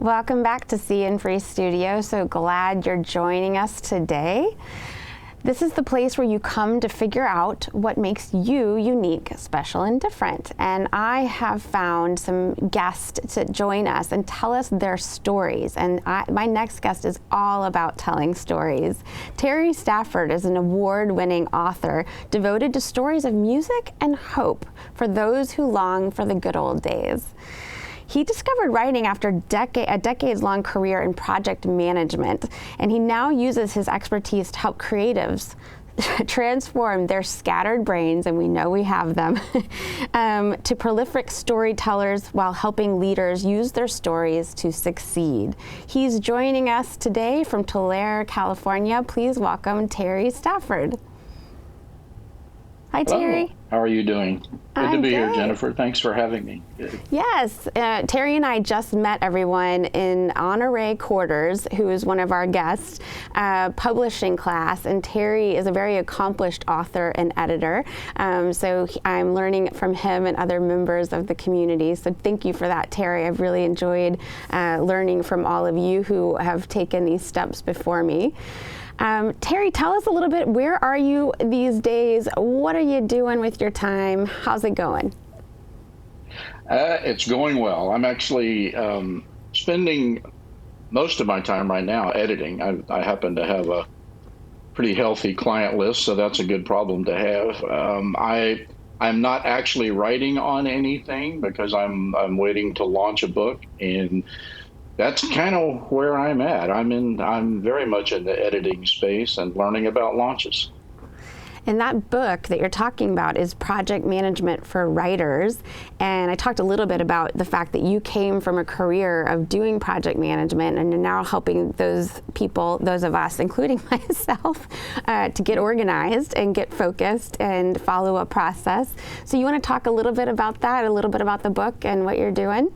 Welcome back to See and Free Studio. So glad you're joining us today. This is the place where you come to figure out what makes you unique, special, and different. And I have found some guests to join us and tell us their stories. And my next guest is all about telling stories. Terry Stafford is an award-winning author devoted to stories of music and hope for those who long for the good old days. He discovered writing after a decades-long career in project management, and he now uses his expertise to help creatives transform their scattered brains, and we know we have them, to prolific storytellers while helping leaders use their stories to succeed. He's joining us today from Tulare, California. Please welcome Terry Stafford. Hi, Terry. Hello. How are you doing? Good to be here, Jennifer. Thanks for having me. Good. Yes, Terry and I just met everyone in Honore Quarters, who is one of our guests, publishing class, and Terry is a very accomplished author and editor, so I'm learning from him and other members of the community, so thank you for that, Terry. I've really enjoyed learning from all of you who have taken these steps before me. Terry, tell us a little bit, where are you these days? What are you doing with your time? How's it going? It's going well. I'm actually spending most of my time right now editing. I happen to have a pretty healthy client list, so that's a good problem to have. I'm not actually writing on anything because I'm waiting to launch a book, and that's kind of where I'm at. I'm very much in the editing space and learning about launches. And that book that you're talking about is Project Management for Writers. And I talked a little bit about the fact that you came from a career of doing project management and you're now helping those people, those of us, including myself, to get organized and get focused and follow a process. So you want to talk a little bit about that, a little bit about the book and what you're doing?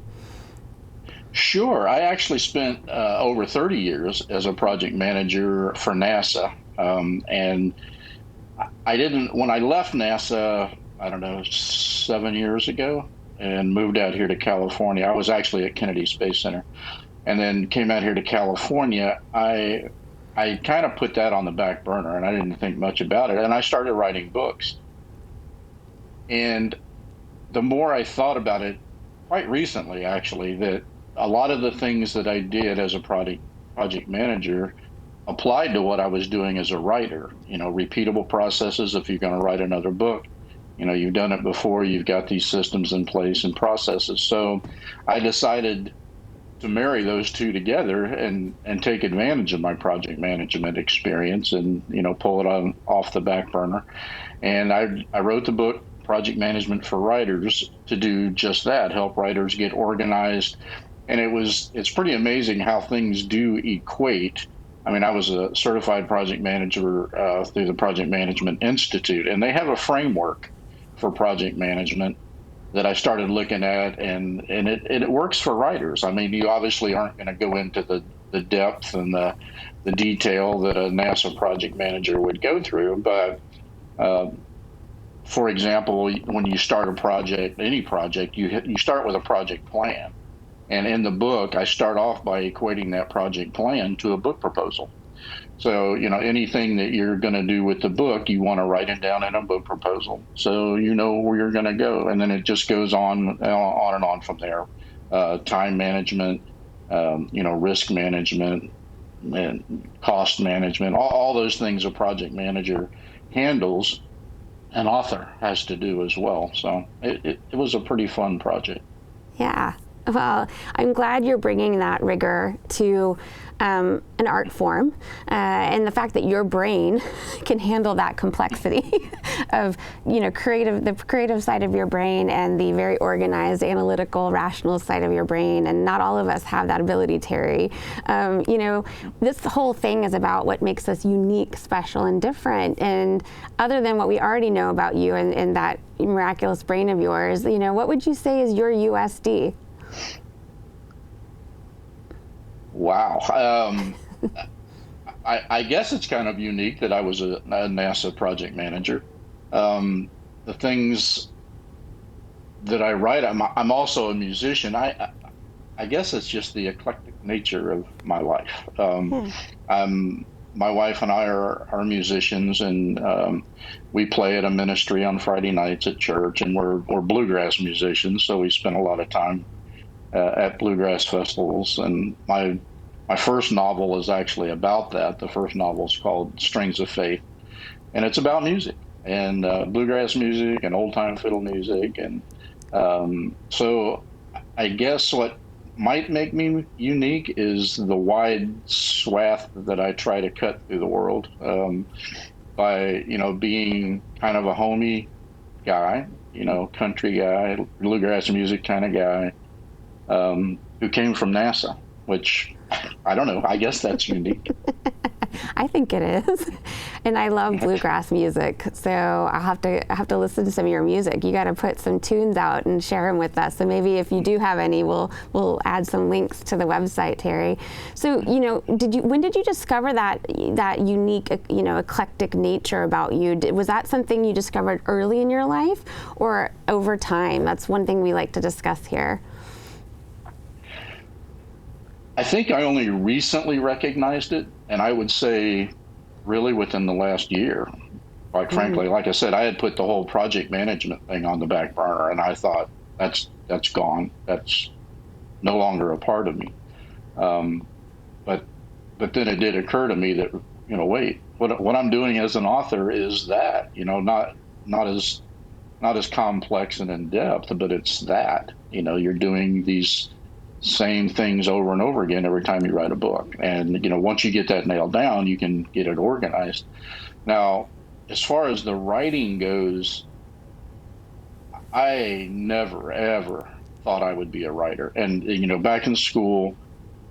Sure. I actually spent over 30 years as a project manager for NASA. And when I left NASA, I don't know, 7 years ago and moved out here to California, I was actually at Kennedy Space Center and then came out here to California. I kind of put that on the back burner and I didn't think much about it. And I started writing books. And the more I thought about it, quite recently, actually, that a lot of the things that I did as a project manager applied to what I was doing as a writer. You know, repeatable processes. If you're going to write another book, you know, you've done it before, you've got these systems in place and processes. So I decided to marry those two together and take advantage of my project management experience and, you know, pull it off the back burner. And I wrote the book Project Management for Writers to do just that, help writers get organized. And it's pretty amazing how things do equate. I mean, I was a certified project manager through the Project Management Institute, and they have a framework for project management that I started looking at, and it works for writers. I mean, you obviously aren't going to go into the depth and the detail that a NASA project manager would go through, but for example, when you start a project, any project, you start with a project plan. And in the book, I start off by equating that project plan to a book proposal. So, you know, anything that you're going to do with the book, you want to write it down in a book proposal so you know where you're going to go. And then it just goes on and on from there. Time management, you know, risk management, and cost management, all those things a project manager handles, an author has to do as well. So it was a pretty fun project. Yeah. Well, I'm glad you're bringing that rigor to an art form, and the fact that your brain can handle that complexity of, you know, the creative side of your brain and the very organized, analytical, rational side of your brain. And not all of us have that ability, Terry. You know, this whole thing is about what makes us unique, special, and different. And other than what we already know about you and that miraculous brain of yours, you know, what would you say is your USD? Wow. I guess it's kind of unique that I was a NASA project manager. The things that I write, I'm also a musician. I I guess it's just the eclectic nature of my life. Yeah. I'm, my wife and I are musicians, and we play at a ministry on Friday nights at church, and we're bluegrass musicians, so we spend a lot of time at bluegrass festivals. And my first novel is actually about that. The first novel is called Strings of Faith, and it's about music and bluegrass music and old time fiddle music. And so I guess what might make me unique is the wide swath that I try to cut through the world, by, being kind of a homey guy, country guy, bluegrass music kind of guy, who came from NASA, which I don't know. I guess that's unique. I think it is, and I love bluegrass music. So I have to listen to some of your music. You got to put some tunes out and share them with us. So maybe if you do have any, we'll add some links to the website, Terry. So when did you discover that unique eclectic nature about you? Was that something you discovered early in your life or over time? That's one thing we like to discuss here. I think I only recently recognized it, and I would say really within the last year. Quite frankly, like I said, I had put the whole project management thing on the back burner, and I thought that's gone. That's no longer a part of me. Um, but but then it did occur to me that, wait, what I'm doing as an author is that, not as not as complex and in depth, but it's that, you're doing these same things over and over again every time you write a book. And, once you get that nailed down, you can get it organized. Now, as far as the writing goes, I never, ever thought I would be a writer. And, back in school,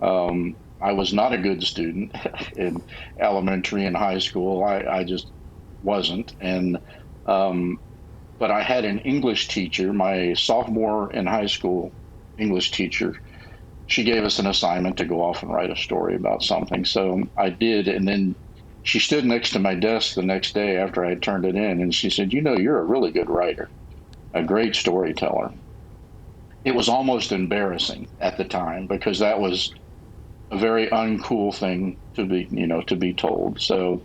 I was not a good student in elementary and high school. I just wasn't. And, but I had an English teacher, my sophomore in high school English teacher. She gave us an assignment to go off and write a story about something. So I did. And then she stood next to my desk the next day after I had turned it in. And she said, you're a really good writer, a great storyteller. It was almost embarrassing at the time because that was a very uncool thing to be told. So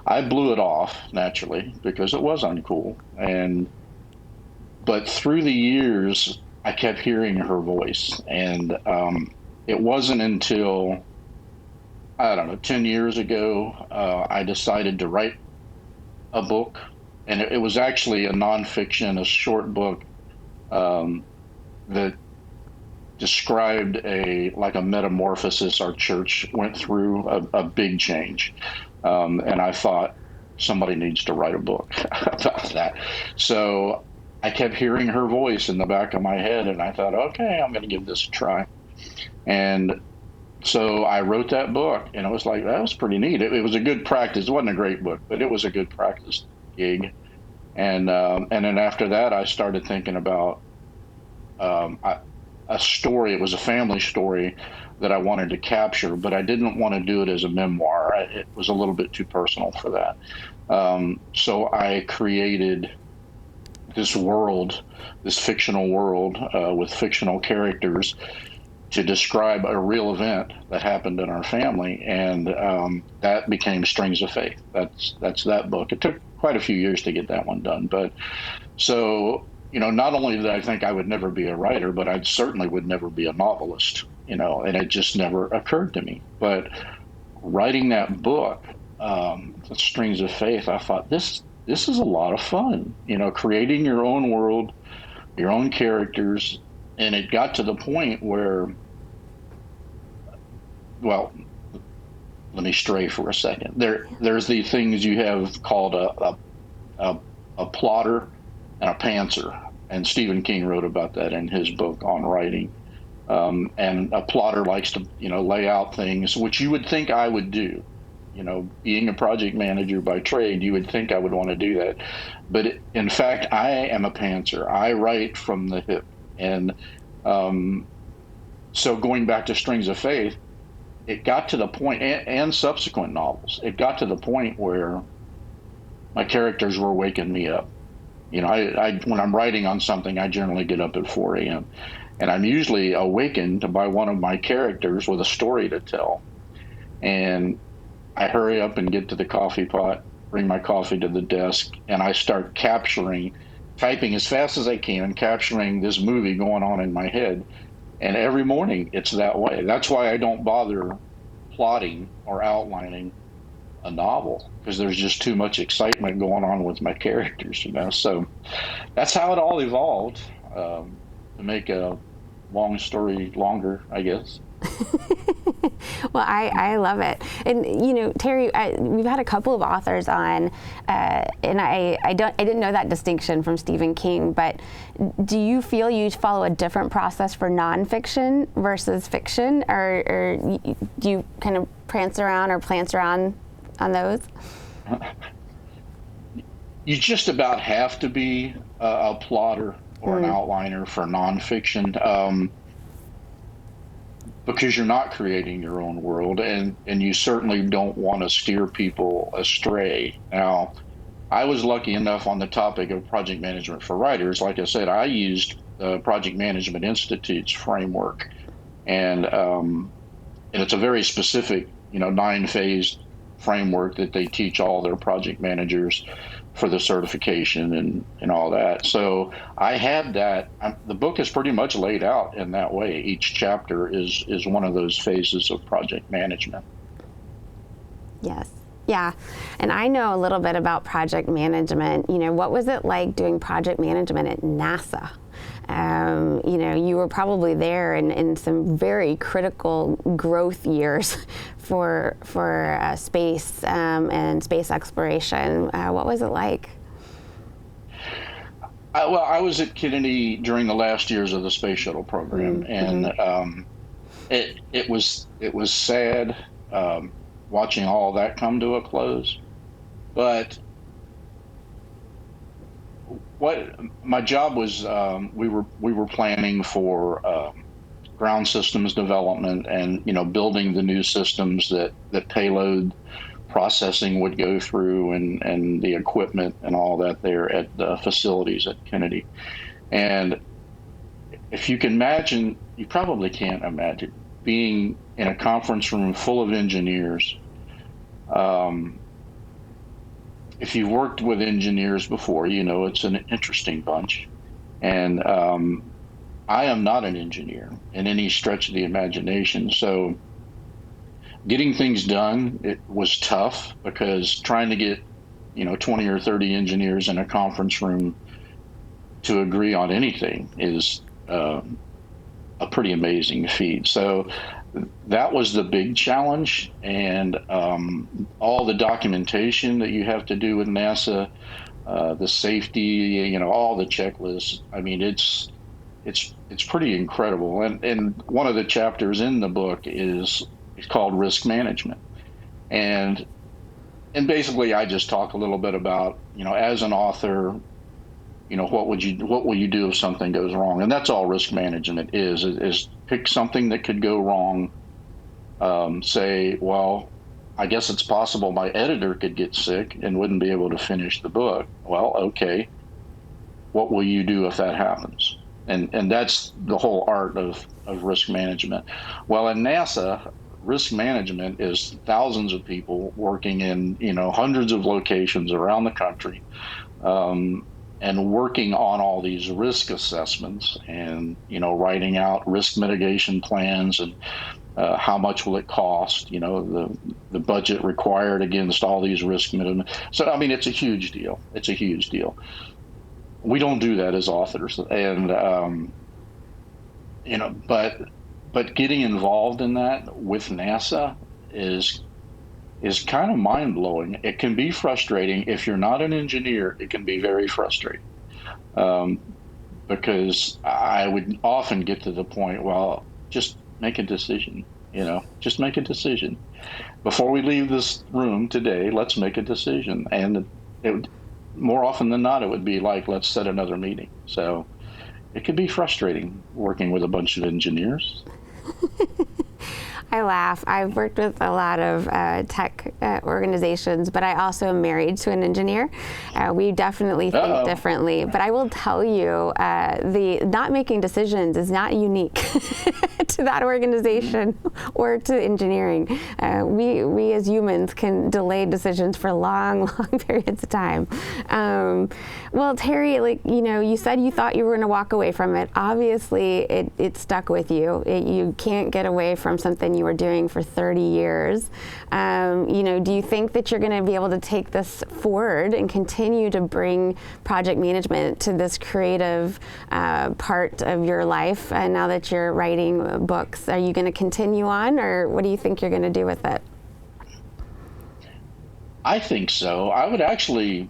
I blew it off naturally because it was uncool. But through the years, I kept hearing her voice, and it wasn't until, I don't know, 10 years ago, I decided to write a book, and it was actually a nonfiction, a short book, um, that described a metamorphosis our church went through, a big change. And I thought somebody needs to write a book about that. So I kept hearing her voice in the back of my head, and I thought, okay, I'm going to give this a try. And so I wrote that book, and it was like, that was pretty neat. It was a good practice. It wasn't a great book, but it was a good practice gig. And then after that, I started thinking about, um, I, a story. It was a family story that I wanted to capture, but I didn't want to do it as a memoir. It was a little bit too personal for that. So I created this world, this fictional world, with fictional characters to describe a real event that happened in our family, and that became Strings of Faith. That's that book. It took quite a few years to get that one done, but so, not only did I think I would never be a writer, but I certainly would never be a novelist. And it just never occurred to me. But writing that book, The Strings of Faith, I thought this is a lot of fun. Creating your own world, your own characters, and it got to the point where, well, let me stray for a second. There's the things you have called a a plotter and a pantser, and Stephen King wrote about that in his book on writing. And a plotter likes to, lay out things, which you would think I would do. Being a project manager by trade, you would think I would want to do that. But in fact, I am a pantser. I write from the hip. And so going back to Strings of Faith, it got to the point, and subsequent novels, it got to the point where my characters were waking me up. I when I'm writing on something, I generally get up at 4 a.m. and I'm usually awakened by one of my characters with a story to tell. And I hurry up and get to the coffee pot, bring my coffee to the desk, and I start typing as fast as I can, capturing this movie going on in my head. And every morning it's that way. That's why I don't bother plotting or outlining a novel, because there's just too much excitement going on with my characters, So that's how it all evolved, to make a long story longer, I guess. Well, I love it. And, Terry, we've had a couple of authors on, and I didn't know that distinction from Stephen King, but do you feel you follow a different process for nonfiction versus fiction, or do you kind of prance around or plance around on those? You just about have to be a plotter or an outliner for nonfiction. Because you're not creating your own world, and you certainly don't want to steer people astray. Now, I was lucky enough on the topic of project management for writers. Like I said, I used the Project Management Institute's framework, and it's a very specific, 9-phase framework that they teach all their project managers for the certification and all that. So I had that. The book is pretty much laid out in that way. Each chapter is one of those phases of project management. Yes. Yeah. And I know a little bit about project management. What was it like doing project management at NASA? You were probably there in some very critical growth years for space and space exploration. What was it like? I was at Kennedy during the last years of the space shuttle program, and it was sad, watching all that come to a close. But what my job was, we were planning for ground systems development, and building the new systems that payload processing would go through, and the equipment and all that there at the facilities at Kennedy. And if you can imagine, you probably can't imagine being in a conference room full of engineers. If you've worked with engineers before, it's an interesting bunch. And I am not an engineer in any stretch of the imagination. So getting things done, it was tough, because trying to get, 20 or 30 engineers in a conference room to agree on anything is a pretty amazing feat. So that was the big challenge, and all the documentation that you have to do with NASA, the safety, all the checklists. I mean, it's pretty incredible. And one of the chapters in the book is called Risk Management, and basically I just talk a little bit about, as an author, what will you do if something goes wrong? And that's all risk management is pick something that could go wrong. Say, well, I guess it's possible my editor could get sick and wouldn't be able to finish the book. Well, okay, what will you do if that happens? And that's the whole art of risk management. Well, in NASA, risk management is thousands of people working in, hundreds of locations around the country, and working on all these risk assessments, and writing out risk mitigation plans, and how much will it cost, the budget required against all these risk minimum. So I mean, it's a huge deal. We don't do that as authors, and but getting involved in that with NASA is kind of mind-blowing. It can be frustrating. If you're not an engineer, it can be very frustrating, because I would often get to the point, well, just make a decision, just make a decision. Before we leave this room today, let's make a decision. And more often than not, it would be like, let's set another meeting. So it could be frustrating working with a bunch of engineers. I laugh. I've worked with a lot of tech organizations, but I also am married to an engineer. We definitely think differently. But I will tell you, the not making decisions is not unique to that organization or to engineering. We as humans can delay decisions for long periods of time. Well, Terry, like, you said you thought you were going to walk away from it. Obviously, it stuck with you. You can't get away from something you were doing for 30 years. Do you think that you're going to be able to take this forward and continue to bring project management to this creative part of your life? And now that you're writing books, are you going to continue on, or what do you think you're going to do with it? I think so. I would actually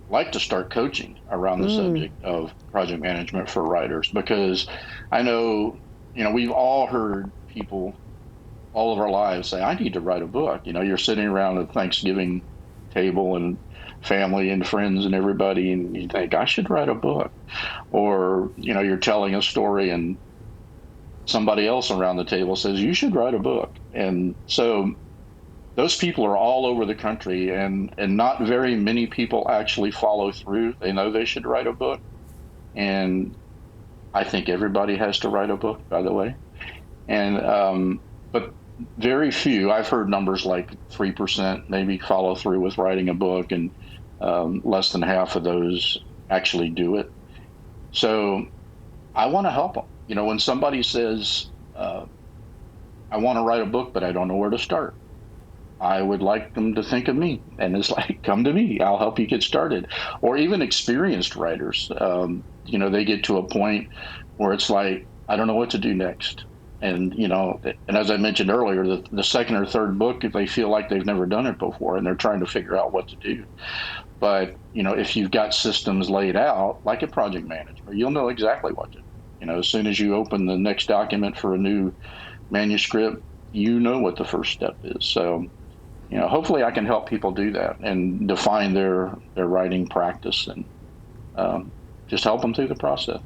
like to start coaching around the subject of project management for writers, because I know, we've all heard people all of our lives say, I need to write a book. You're sitting around at Thanksgiving table and family and friends and everybody, and you think, I should write a book. Or, you're telling a story and somebody else around the table says, you should write a book. And so those people are all over the country, and not very many people actually follow through. They know they should write a book. And I think everybody has to write a book, by the way. And, but very few, I've heard numbers like 3% maybe follow through with writing a book, and less than half of those actually do it. So I want to help them. When somebody says, I want to write a book, but I don't know where to start, I would like them to think of me, and it's like, come to me, I'll help you get started. Or even experienced writers, they get to a point where it's like, I don't know what to do next. And, and as I mentioned earlier, the second or third book, if they feel like they've never done it before and they're trying to figure out what to do. But, if you've got systems laid out, like a project manager, you'll know exactly what to do. As soon as you open the next document for a new manuscript, you know what the first step is. So, hopefully I can help people do that and define their writing practice, and just help them through the process.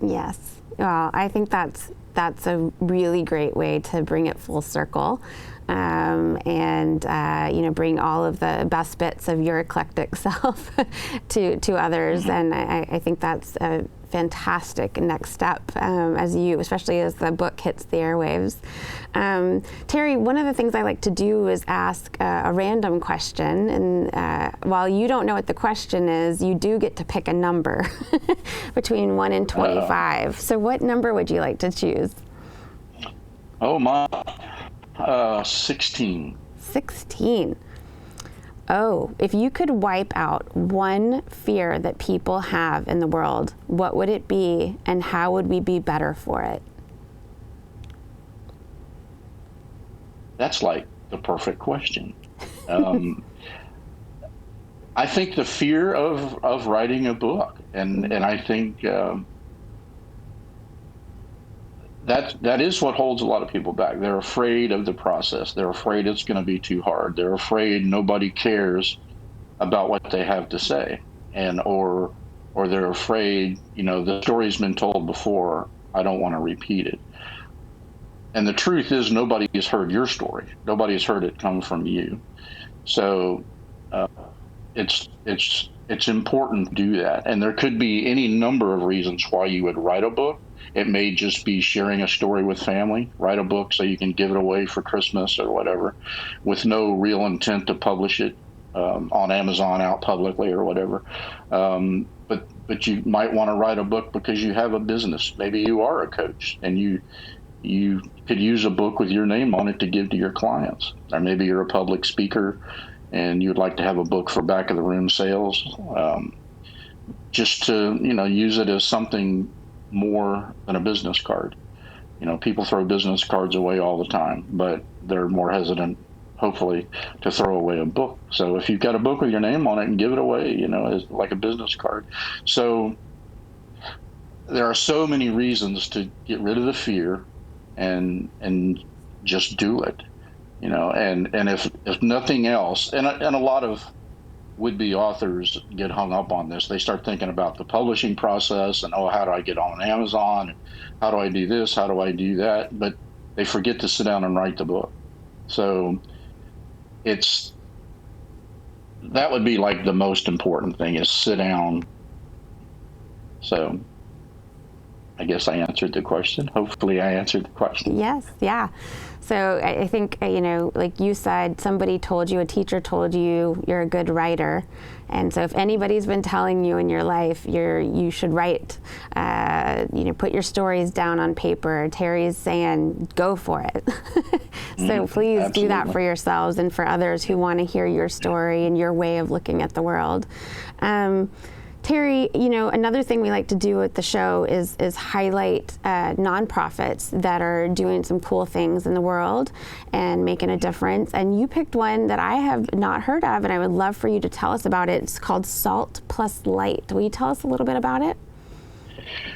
Yes. Well, I think that's a really great way to bring it full circle, and bring all of the best bits of your eclectic self to others. And I think that's a fantastic next step, especially as the book hits the airwaves. Terry, one of the things I like to do is ask a random question, and while you don't know what the question is, you do get to pick a number between 1 and 25. So what number would you like to choose? Oh my, 16. 16. Oh, if you could wipe out one fear that people have in the world, what would it be, and how would we be better for it? That's like the perfect question. I think the fear of writing a book, and I think that is what holds a lot of people back. They're afraid of the process. They're afraid it's going to be too hard. They're afraid nobody cares about what they have to say, or they're afraid, the story's been told before, I don't want to repeat it. And the truth is, nobody has heard your story. Nobody has heard it come from you. So it's important to do that. And there could be any number of reasons why you would write a book. It may just be sharing a story with family. Write a book so you can give it away for Christmas or whatever, with no real intent to publish it on Amazon out publicly or whatever. But you might want to write a book because you have a business. Maybe you are a coach, and you could use a book with your name on it to give to your clients. Or maybe you're a public speaker and you'd like to have a book for back of the room sales, just to use it as something more than a business card. People throw business cards away all the time, but they're more hesitant, hopefully, to throw away a book. So if you've got a book with your name on it, and give it away, as like a business card. So there are so many reasons to get rid of the fear and just do it. And if nothing else, and a lot of would-be authors get hung up on this. They start thinking about the publishing process and, how do I get on Amazon? And how do I do this? How do I do that? But they forget to sit down and write the book. So it's that would be like the most important thing is sit down. So I guess I answered the question. Hopefully I answered the question. Yes, yeah. So I think, like you said, somebody told you, a teacher told you you're a good writer. And so if anybody's been telling you in your life you should write, put your stories down on paper, Terry's saying, go for it. So please Absolutely. do that for yourselves and for others who want to hear your story and your way of looking at the world. Terry, another thing we like to do at the show is highlight nonprofits that are doing some cool things in the world and making a difference. And you picked one that I have not heard of, and I would love for you to tell us about it. It's called Salt Plus Light. Will you tell us a little bit about it?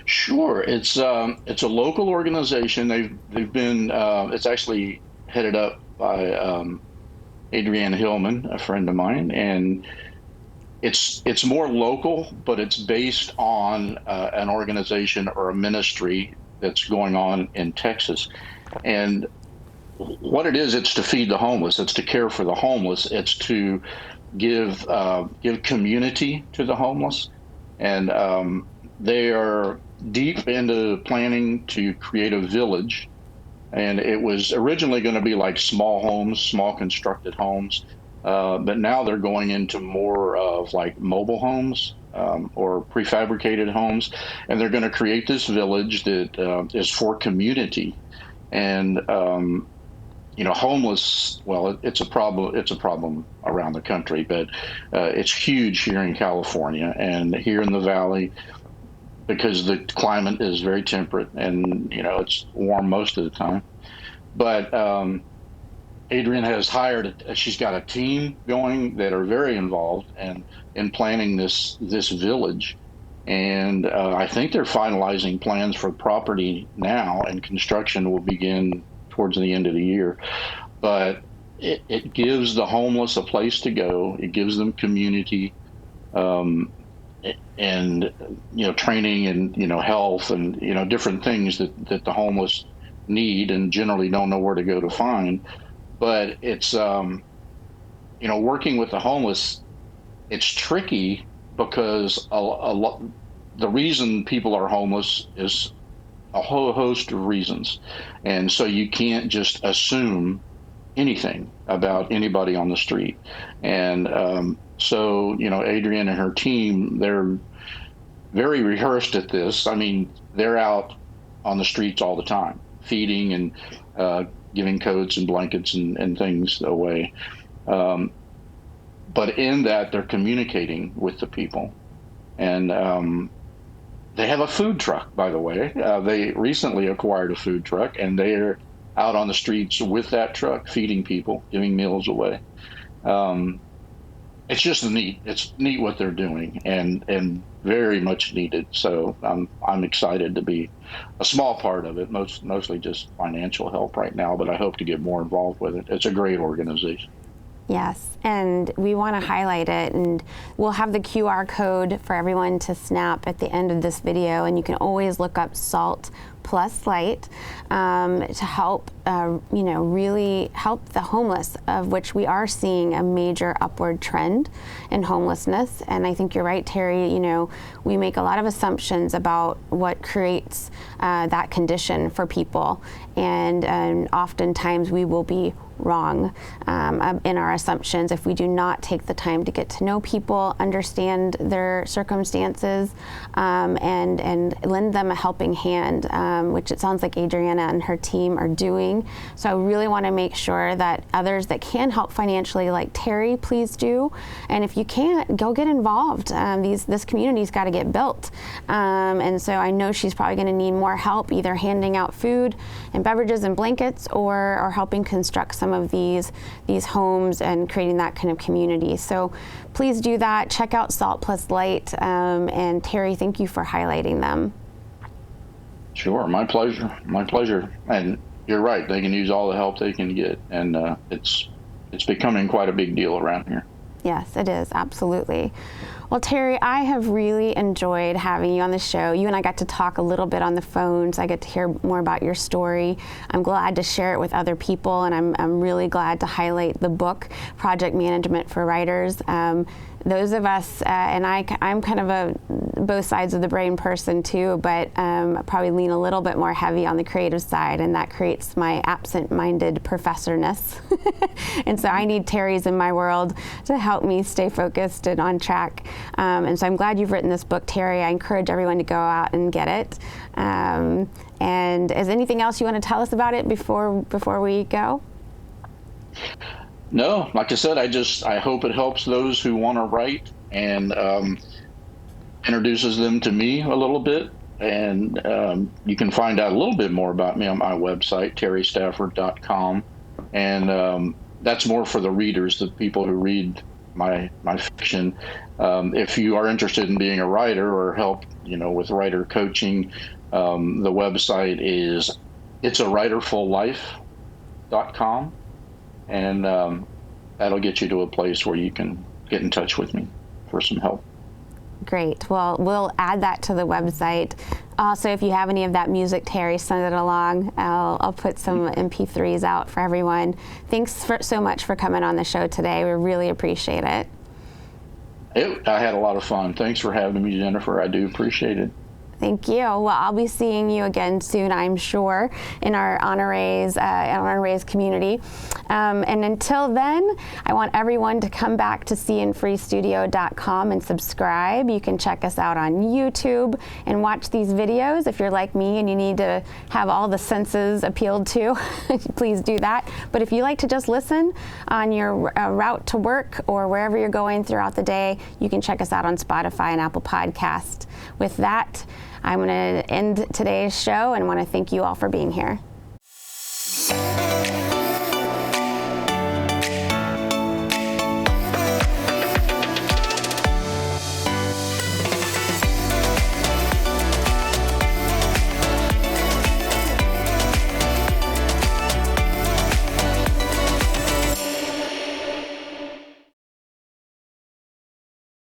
Sure. It's a local organization. They've been it's actually headed up by Adrienne Hillman, a friend of mine, and it's more local, but it's based on an organization or a ministry that's going on in Texas. And what it is, it's to feed the homeless. It's to care for the homeless. It's to give community to the homeless. And they are deep into planning to create a village. And it was originally going to be like small homes, small constructed homes. But now they're going into more of like mobile homes or prefabricated homes, and they're going to create this village that is for community. And homeless. Well, it's a problem. It's a problem around the country, but it's huge here in California and here in the Valley because the climate is very temperate and it's warm most of the time. But Adrienne has she's got a team going that are very involved and in planning this village. And I think they're finalizing plans for property now, and construction will begin towards the end of the year. But it gives the homeless a place to go. It gives them community, and training and health and different things that the homeless need and generally don't know where to go to find. But it's working with the homeless, it's tricky because the reason people are homeless is a whole host of reasons, and so you can't just assume anything about anybody on the street. And so Adrienne and her team, they're very rehearsed at this. I mean, they're out on the streets all the time, feeding and giving coats and blankets and things away. But in that, they're communicating with the people. And they have a food truck, by the way. They recently acquired a food truck, and they're out on the streets with that truck, feeding people, giving meals away. It's just neat. It's neat what they're doing, and very much needed. So I'm excited to be a small part of it. Mostly just financial help right now, but I hope to get more involved with it. It's a great organization. Yes, and we want to highlight it, and we'll have the QR code for everyone to snap at the end of this video, and you can always look up Salt Plus Light to help, really help the homeless, of which we are seeing a major upward trend in homelessness. And I think you're right, Terry, we make a lot of assumptions about what creates that condition for people, and oftentimes we will be wrong in our assumptions if we do not take the time to get to know people, understand their circumstances, and lend them a helping hand, which it sounds like Adriana and her team are doing. So I really want to make sure that others that can help financially, like Terry, please do. And if you can't, go get involved. This community's got to get built. And so I know she's probably going to need more help, either handing out food and beverages and blankets, or helping construct some of these homes and creating that kind of community. So please do that. Check out Salt Plus Light. And Terry, thank you for highlighting them. Sure, my pleasure. My pleasure. And you're right, they can use all the help they can get, and it's becoming quite a big deal around here. Yes, it is, absolutely. Well, Terry, I have really enjoyed having you on the show. You and I got to talk a little bit on the phone, so I get to hear more about your story. I'm glad to share it with other people, and I'm really glad to highlight the book, Project Management for Writers. Those of us, and I'm kind of a both sides of the brain person too, but I probably lean a little bit more heavy on the creative side, and that creates my absent-minded professorness. And so I need Terry's in my world to help me stay focused and on track. And so I'm glad you've written this book, Terry. I encourage everyone to go out and get it. And is anything else you want to tell us about it before we go? No, like I said, I hope it helps those who want to write and introduces them to me a little bit. And you can find out a little bit more about me on my website, terrystafford.com. And that's more for the readers, the people who read my fiction. If you are interested in being a writer or help, with writer coaching, the website is itsawriterfullife.com. And that'll get you to a place where you can get in touch with me for some help. Great. Well, we'll add that to the website. Also, if you have any of that music, Terry, send it along. I'll put some MP3s out for everyone. Thanks so much for coming on the show today. We really appreciate it. I had a lot of fun. Thanks for having me, Jennifer. I do appreciate it. Thank you. Well, I'll be seeing you again soon, I'm sure, in our honorees community. And until then, I want everyone to come back to seeandfreestudio.com and subscribe. You can check us out on YouTube and watch these videos. If you're like me and you need to have all the senses appealed to, please do that. But if you like to just listen on your route to work or wherever you're going throughout the day, you can check us out on Spotify and Apple Podcast. With that, I'm going to end today's show and want to thank you all for being here.